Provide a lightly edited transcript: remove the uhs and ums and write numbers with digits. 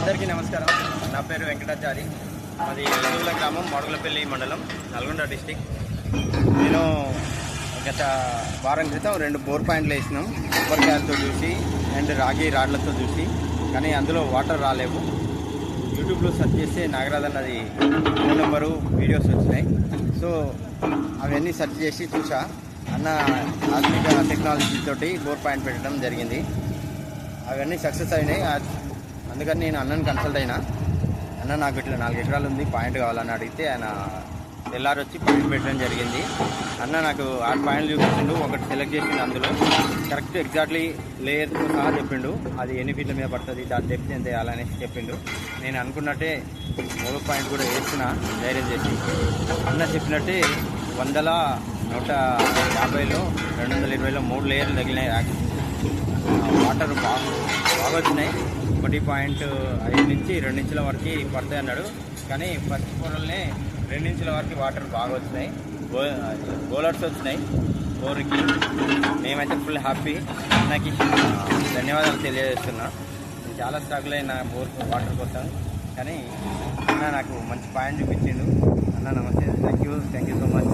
అందరికీ నమస్కారం. నా పేరు వెంకటాచారి. అది ఎల్లూరుల గ్రామం, మడుగులపల్లి మండలం, నల్గొండ డిస్టిక్. నేను గత వారం క్రితం 2 బోర్ పాయింట్లు వేసినాం, కొబ్బరికాయలతో చూసి అండ్ రాగి రాడ్లతో చూసి. కానీ అందులో వాటర్ రాలేవు. యూట్యూబ్లో సెర్చ్ చేస్తే నాగరాజ్ అన్నది ఫోన్ నెంబరు, వీడియోస్ వచ్చినాయి. సో అవన్నీ సెర్చ్ చేసి చూసా. అన్న ఆధునిక టెక్నాలజీ తోటి బోర్ పాయింట్ పెట్టడం జరిగింది. అవన్నీ సక్సెస్ అయినాయి. అందుకని నేను అన్నని కన్సల్ట్ అయినా. అన్న నాకు ఇట్లా 4 ఎకరాలు ఉంది, పాయింట్ కావాలని అడిగితే ఆయన తెల్లారి వచ్చి పాయింట్ పెట్టడం జరిగింది. అన్న నాకు 6 పాయింట్లు చూపించిండు, ఒకటి సెలెక్ట్ చేసిండు. అందులో కరెక్ట్ ఎగ్జాక్ట్లీ లేయర్తో సహా చెప్పిండు. అది ఎన్ని ఫీట్ల మీద పడుతుంది, దాని డెప్త్ ఎంత వేయాలనేసి చెప్పిండు. నేను అనుకున్నట్టే 3 పాయింట్ కూడా వేసిన ధైర్యం చేసి. అన్న చెప్పినట్టే 100లో 150లో 220లో 3 లేయర్లు తగిలినాయి. వాటర్ బాగా వచ్చినాయి. 1.5 నుంచి 2 ఇంచుల వరకు పడతాయి అన్నాడు. కానీ ఫస్ట్ పొరల్నే 2 ఇంచుల వరకు వాటర్ బాగా వచ్చినాయి. గోలర్స్ వచ్చినాయి బోర్కి. మేమైతే ఫుల్ హ్యాపీ. నాకు ధన్యవాదాలు తెలియజేస్తున్నా. నేను చాలా స్ట్రగుల్ అయినా బోర్ వాటర్ కోసం. కానీ అన్న నాకు మంచి పాయింట్ చూపించిండు. అన్న నమస్తే. Thank you so much.